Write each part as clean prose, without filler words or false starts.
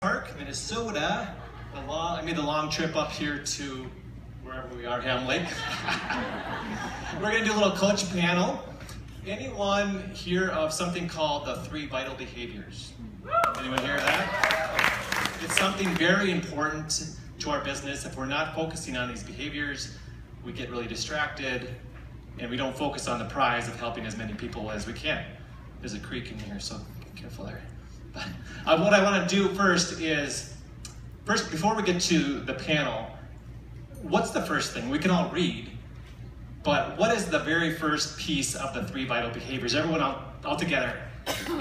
Park, Minnesota. I made the long trip up here to wherever we are, Ham Lake. We're going to do a little coach panel. Anyone hear of something called the 3 vital behaviors? Anyone hear that? It's something very important to our business. If we're not focusing on these behaviors, we get really distracted and we don't focus on the prize of helping as many people as we can. There's a creek in here, so be careful there. But what I want to do first, before we get to the panel, what's the first thing? We can all read, but what is the very first piece of the 3 vital behaviors? Everyone all together.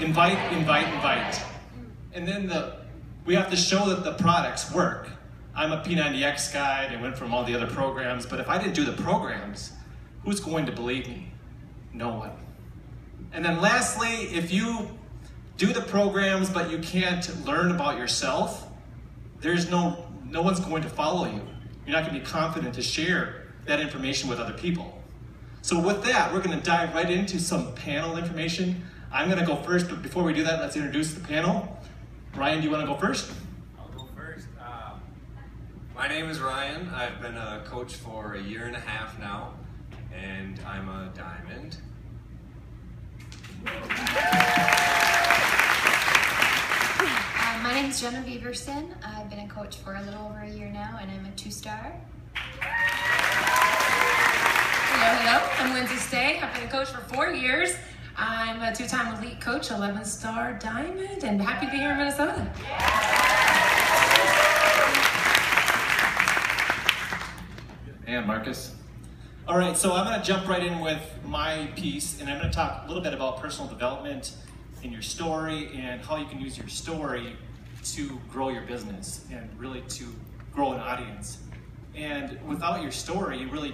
Invite, invite, invite. And then we have to show that the products work. I'm a P90X guy, and I went from all the other programs, but if I didn't do the programs, who's going to believe me? No one. And then lastly, if you do the programs, but you can't learn about yourself, there's no one's going to follow you. You're not going to be confident to share that information with other people. So with that, we're going to dive right into some panel information. I'm going to go first, but before we do that, let's introduce the panel. Ryan, do you want to go first? I'll go first. My name is Ryan. I've been a coach for 1.5 years now, and I'm a diamond. My name is Jenna Beaverson. I've been a coach for a little over 1 year now, and I'm a 2-star. Hello, I'm Lindsay Stay. I've been a coach for 4 years. I'm a 2-time elite coach, 11-star diamond, and happy to be here in Minnesota. And Marcus. All right, so I'm going to jump right in with my piece, and I'm going to talk a little bit about personal development in your story and how you can use your story to grow your business and really to grow an audience. And without your story, you really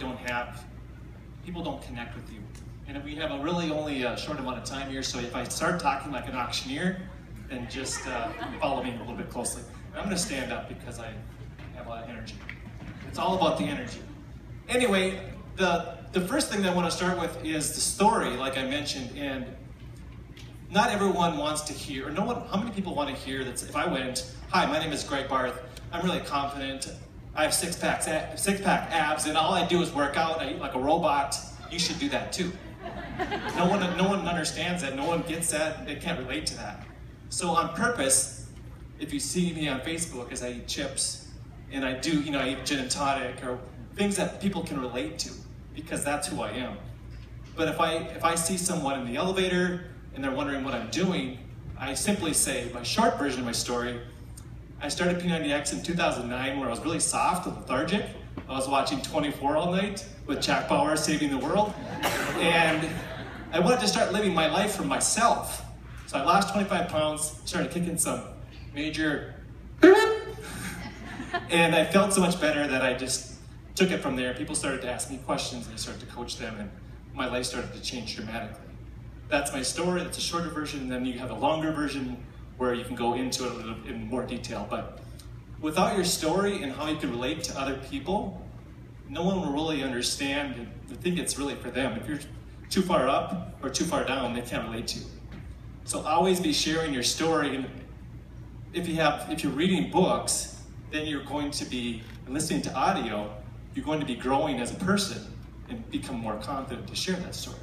people don't connect with you. And we have only a short amount of time here, so if I start talking like an auctioneer, then just follow me a little bit closely. I'm going to stand up because I have a lot of energy. It's all about the energy. Anyway, the first thing that I want to start with is the story, like I mentioned, and not everyone wants to hear, how many people want to hear that if I went, hi, my name is Greg Barth, I'm really confident, I have six-pack abs, and all I do is work out, I eat like a robot, you should do that too. No one understands that, no one gets that, they can't relate to that. So on purpose, if you see me on Facebook as I eat chips, and I do, I eat gin and tonic, or things that people can relate to, because that's who I am. But if I see someone in the elevator, and they're wondering what I'm doing, I simply say, my short version of my story, I started P90X in 2009 where I was really soft and lethargic. I was watching 24 all night with Jack Bauer saving the world. And I wanted to start living my life for myself. So I lost 25 pounds, started kicking some major and I felt so much better that I just took it from there. People started to ask me questions and I started to coach them and my life started to change dramatically. That's my story, that's a shorter version, and then you have a longer version where you can go into it a little in more detail. But without your story and how you can relate to other people, no one will really understand and think it's really for them. If you're too far up or too far down, they can't relate to you. So always be sharing your story. And if you're reading books, then you're going to be listening to audio, you're going to be growing as a person and become more confident to share that story.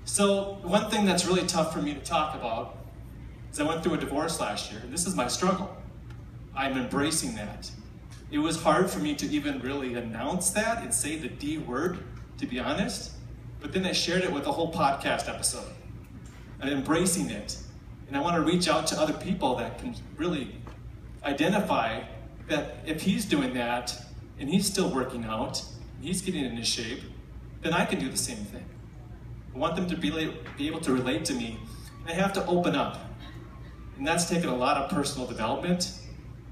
So one thing that's really tough for me to talk about is I went through a divorce last year, and this is my struggle. I'm embracing that. It was hard for me to even really announce that and say the D word, to be honest, but then I shared it with a whole podcast episode. I'm embracing it, and I want to reach out to other people that can really identify that if he's doing that, and he's still working out, and he's getting into shape, then I can do the same thing. I want them to be able to relate to me, and I have to open up. And that's taken a lot of personal development,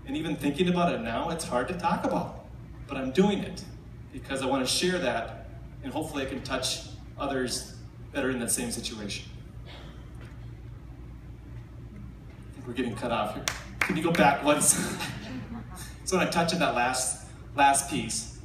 and even thinking about it now, it's hard to talk about. But I'm doing it, because I want to share that, and hopefully I can touch others that are in that same situation. I think we're getting cut off here. Can you go back once? So when I touch on that last piece,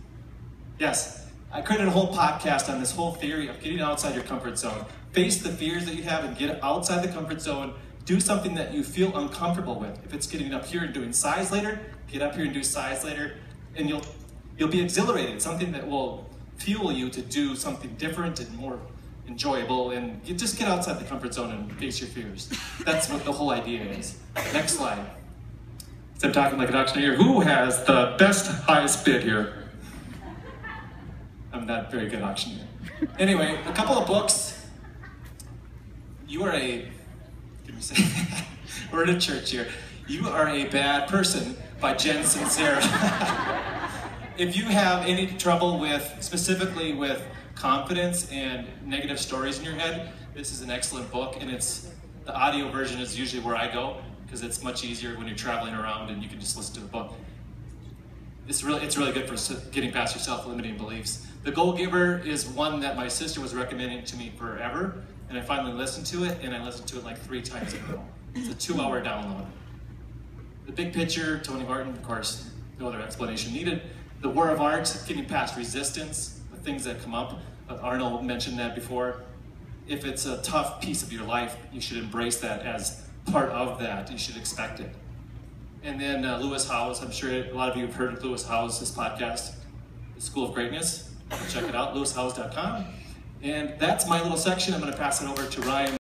yes. I created a whole podcast on this whole theory of getting outside your comfort zone. Face the fears that you have and get outside the comfort zone. do something that you feel uncomfortable with. If it's getting up here and doing size later, get up here and do size later, and you'll be exhilarated, something that will fuel you to do something different and more enjoyable, and you just get outside the comfort zone and face your fears. That's what the whole idea is. Next slide. So I'm talking like an auctioneer. Who has the best, highest bid here? I'm not a very good auctioneer. Anyway, a couple of books. We're in a church here. You Are a Bad Person by Jen Sincera. If you have any trouble specifically with confidence and negative stories in your head, this is an excellent book, and the audio version is usually where I go, because it's much easier when you're traveling around and you can just listen to the book. It's really good for getting past your self-limiting beliefs. The Goal Giver is one that my sister was recommending to me forever, and I finally listened to it, and I listened to it like 3 times in a row. It's a 2-hour download. The Big Picture, Tony Martin, of course, no other explanation needed. The War of Art, getting past resistance, the things that come up. Arnold mentioned that before. If it's a tough piece of your life, you should embrace that as part of that. You should expect it. And then Lewis Howes, I'm sure a lot of you have heard of Lewis Howes' podcast, The School of Greatness. Check it out, lewishowes.com. And that's my little section. I'm going to pass it over to Ryan.